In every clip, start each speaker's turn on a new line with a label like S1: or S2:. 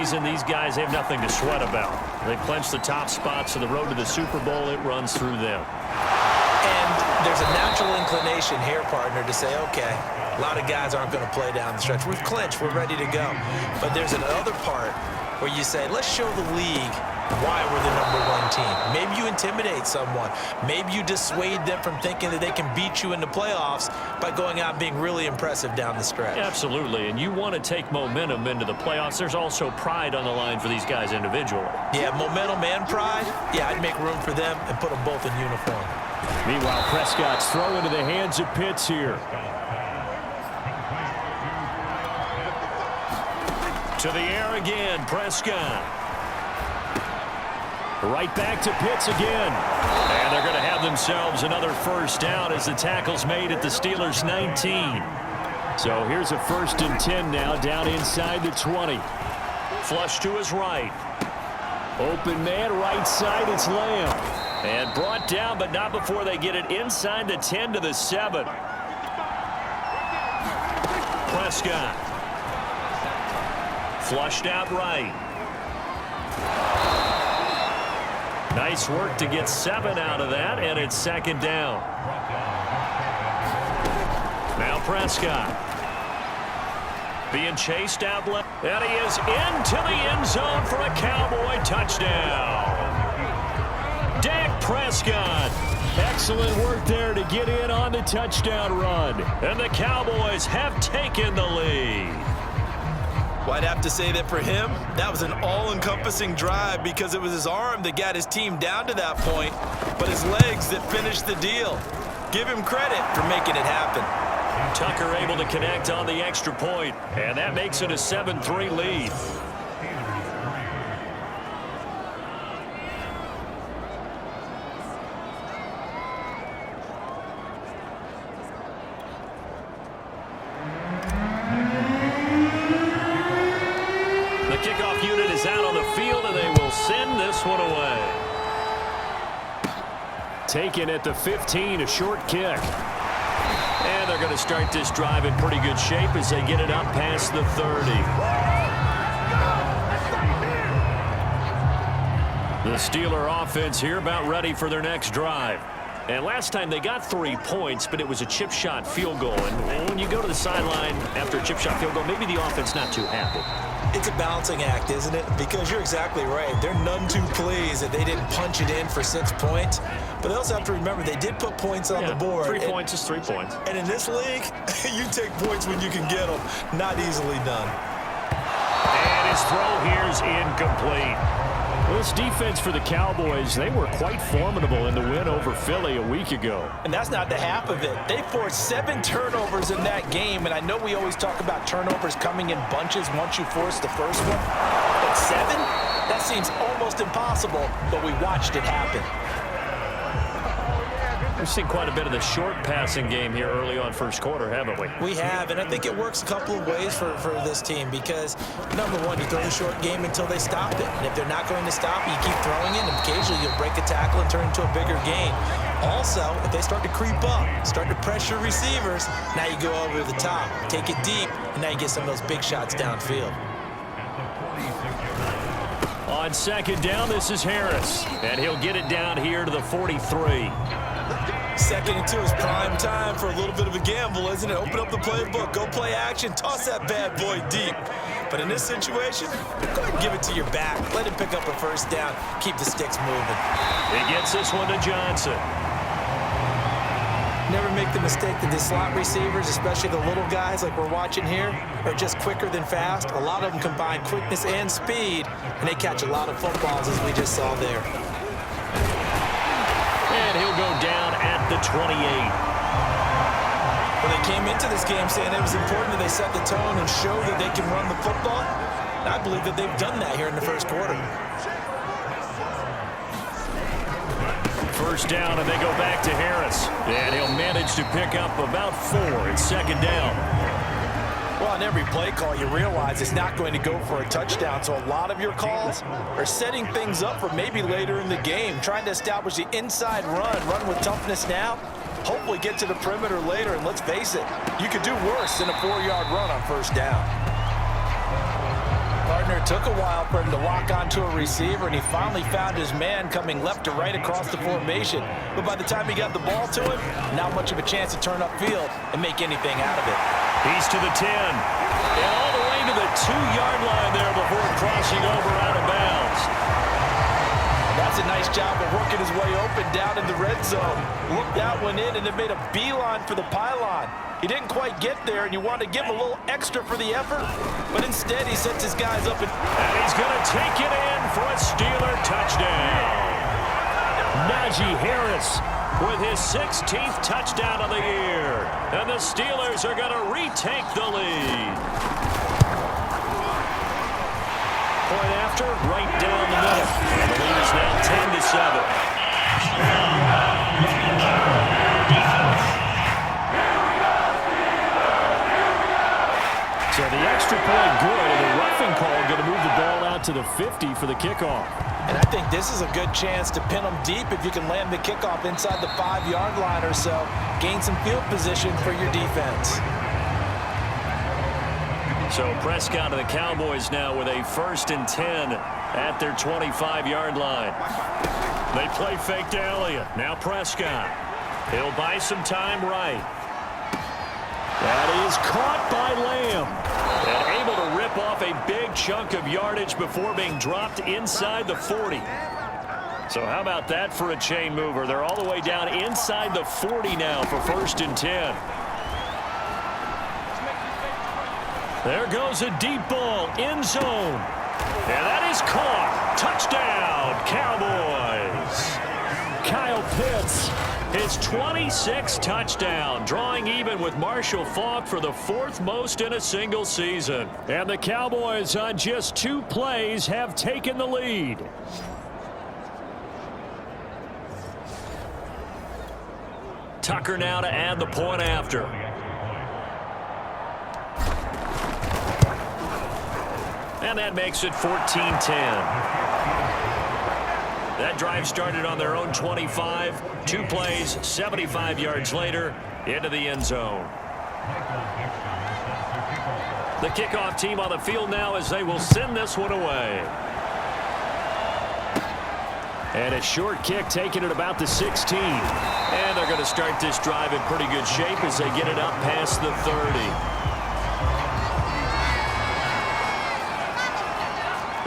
S1: season, these guys have nothing to sweat about. They clinch the top spots of the road to the Super Bowl. It runs through them.
S2: And there's a natural inclination here, partner, to say, okay, a lot of guys aren't going to play down the stretch. We've clinched. We're ready to go. But there's another part where you say, let's show the league why we're the #1 team. Maybe you intimidate someone. Maybe you dissuade them from thinking that they can beat you in the playoffs by going out and being really impressive down the stretch.
S1: Absolutely, and you want to take momentum into the playoffs. There's also pride on the line for these guys individually.
S2: Yeah, momentum and pride. Yeah, I'd make room for them and put them both in uniform.
S1: Meanwhile, Prescott's throw into the hands of Pitts here. To the air again, Prescott. Right back to Pitts again. And they're going to have themselves another first down as the tackle's made at the Steelers' 19. So here's a 1st and 10 now, down inside the 20. Flush to his right. Open man, right side, it's Lamb. And brought down, but not before they get it inside the 10 to the 7. Prescott. Flushed out right. Nice work to get 7 out of that, and it's 2nd down. Now Prescott. Being chased out left. And he is into the end zone for a Cowboy touchdown. Dak Prescott. Excellent work there to get in on the touchdown run. And the Cowboys have taken the lead.
S2: Well, I'd have to say that for him, that was an all-encompassing drive because it was his arm that got his team down to that point, but his legs that finished the deal. Give him credit for making it happen.
S1: Tucker able to connect on the extra point, and that makes it a 7-3 lead. Kickoff unit is out on the field, and they will send this one away. Taken at the 15, a short kick. And they're going to start this drive in pretty good shape as they get it up past the 30. The Steeler offense here about ready for their next drive. And last time they got 3 points, but it was a chip shot field goal. And when you go to the sideline after a chip shot field goal, maybe the offense not too happy.
S2: It's a balancing act, isn't it? Because you're exactly right. They're none too pleased that they didn't punch it in for 6 points. But they also have to remember they did put points on the board.
S1: 3 points is 3 points.
S2: And in this league, you take points when you can get them. Not easily done.
S1: And his throw here is incomplete. Well, this defense for the Cowboys, they were quite formidable in the win over Philly a week ago.
S2: And that's not the half of it. They forced 7 turnovers in that game, and I know we always talk about turnovers coming in bunches once you force the first one. But 7? That seems almost impossible, but we watched it happen.
S1: We've seen quite a bit of the short passing game here early on first quarter, haven't we?
S2: We have, and I think it works a couple of ways for this team because, number one, you throw the short game until they stop it. And if they're not going to stop it, you keep throwing it, and occasionally you'll break a tackle and turn it into a bigger gain. Also, if they start to creep up, start to pressure receivers, now you go over the top, take it deep, and now you get some of those big shots downfield.
S1: On 2nd down, this is Harris, and he'll get it down here to the 43.
S2: 2nd and 2 is prime time for a little bit of a gamble, isn't it? Open up the playbook, go play action, toss that bad boy deep. But in this situation, go ahead and give it to your back. Let him pick up a first down. Keep the sticks moving.
S1: He gets this one to Johnson.
S2: Never make the mistake that the slot receivers, especially the little guys like we're watching here, are just quicker than fast. A lot of them combine quickness and speed, and they catch a lot of footballs as we just saw there.
S1: And he'll go down at the 28.
S2: Well, they came into this game saying it was important that they set the tone and show that they can run the football. And I believe that they've done that here in the first quarter.
S1: First down, and they go back to Harris. And he'll manage to pick up about 4. It's 2nd down.
S2: Well, on every play call, you realize it's not going to go for a touchdown. So a lot of your calls are setting things up for maybe later in the game, trying to establish the inside run with toughness now, hopefully get to the perimeter later. And let's face it, you could do worse than a 4-yard run on first down. Partner, took a while for him to lock onto a receiver, and he finally found his man coming left to right across the formation. But by the time he got the ball to him, not much of a chance to turn upfield and make anything out of it.
S1: He's to the 10. And all the way to the 2-yard line there before crossing over out of bounds.
S2: That's a nice job of working his way open down in the red zone. Looked that one in and then made a beeline for the pylon. He didn't quite get there, and you want to give him a little extra for the effort, but instead he sets his guys up. And
S1: he's going to take it in for a Steeler touchdown. Najee Harris with his 16th touchdown of the year. And the Steelers are going to retake the lead. Point after, right down the middle. And the lead is now 10-7. So the extra point good, and the roughing call going to move the ball out to the 50 for the kickoff.
S2: And I think this is a good chance to pin them deep if you can land the kickoff inside the 5-yard line or so. Gain some field position for your defense.
S1: So Prescott and the Cowboys now with a 1st and 10 at their 25-yard line. They play fake to Elliott. Now Prescott. He'll buy some time right. That is caught by Lamb. And able to rip off a big chunk of yardage before being dropped inside the 40. So how about that for a chain mover? They're all the way down inside the 40 now for 1st and 10. There goes a deep ball, end zone. And that is caught. Touchdown, Cowboys. Kyle Pitts, his 26th touchdown, drawing even with Marshall Faulk for the 4th most in a single season. And the Cowboys on just 2 plays have taken the lead. Tucker now to add the point after. And that makes it 14-10. That drive started on their own 25. 2 plays, 75 yards later, into the end zone. The kickoff team on the field now as they will send this one away. And a short kick taken at about the 16. And they're going to start this drive in pretty good shape as they get it up past the 30.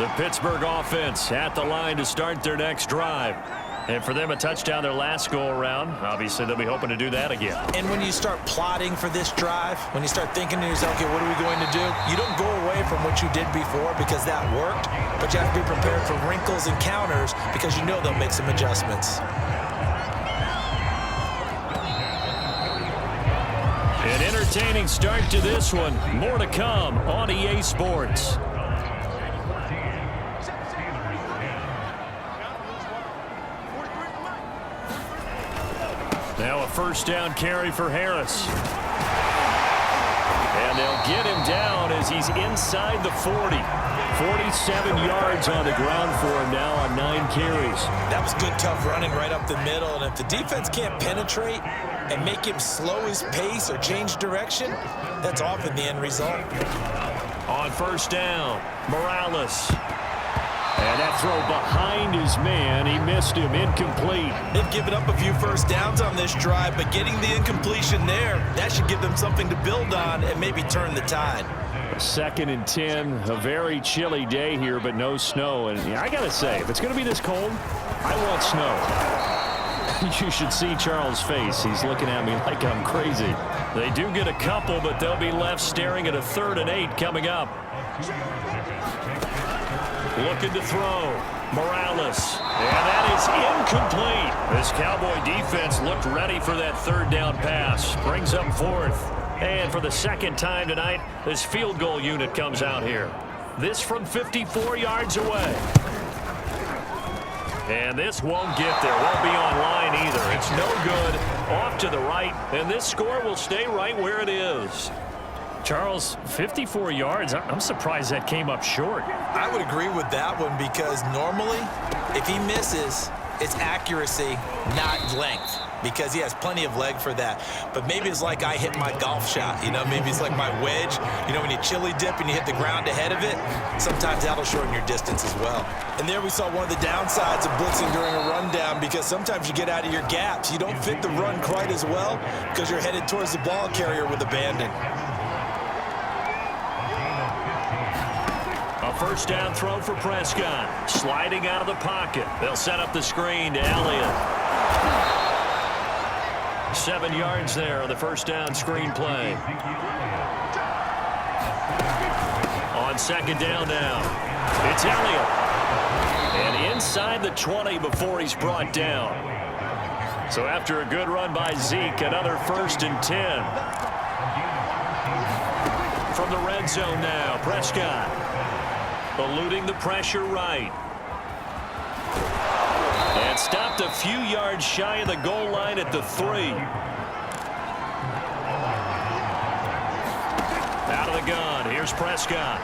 S1: The Pittsburgh offense at the line to start their next drive. And for them, a touchdown their last go-around. Obviously, they'll be hoping to do that again.
S2: And when you start plotting for this drive, when you start thinking to yourself, okay, what are we going to do? You don't go away from what you did before because that worked, but you have to be prepared for wrinkles and counters because you know they'll make some adjustments.
S1: An entertaining start to this one. More to come on EA Sports. Now a 1st down carry for Harris. And they'll get him down as he's inside the 40. 47 yards on the ground for him now on 9 carries.
S2: That was good, tough running right up the middle. And if the defense can't penetrate and make him slow his pace or change direction, that's often the end result.
S1: On 1st down, Morales. And that throw behind his man. He missed him. Incomplete.
S2: They've given up a few 1st downs on this drive, but getting the incompletion there, that should give them something to build on and maybe turn the tide.
S1: 2nd and 10. A very chilly day here, but no snow. And I got to say, if it's going to be this cold, I want snow. You should see Charles' face. He's looking at me like I'm crazy. They do get a couple, but they'll be left staring at a 3rd and 8 coming up. Looking to throw. Morales. And that is incomplete. This Cowboy defense looked ready for that 3rd down pass. Brings up 4th. And for the 2nd time tonight, this field goal unit comes out here. This from 54 yards away. And this won't get there. Won't be on line either. It's no good. Off to the right. And this score will stay right where it is. Charles, 54 yards. I'm surprised that came up short.
S2: I would agree with that one because normally, if he misses, it's accuracy, not length, because he has plenty of leg for that. But maybe it's like I hit my golf shot, you know, maybe it's like my wedge. You know, when you chili dip and you hit the ground ahead of it, sometimes that'll shorten your distance as well. And there we saw one of the downsides of blitzing during a rundown, because sometimes you get out of your gaps. You don't fit the run quite as well because you're headed towards the ball carrier with abandon.
S1: A first down throw for Prescott. Sliding out of the pocket. They'll set up the screen to Elliott. 7 yards there on the first down screen play. On second down now, it's Elliott. And inside the 20 before he's brought down. So after a good run by Zeke, another 1st and 10. From the red zone now, Prescott. Eluding the pressure right. And stopped a few yards shy of the goal line at the 3. Out of the gun, here's Prescott.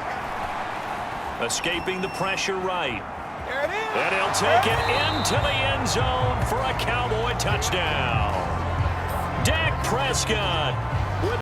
S1: Escaping the pressure right. And he'll take it into the end zone for a Cowboy touchdown. Dak Prescott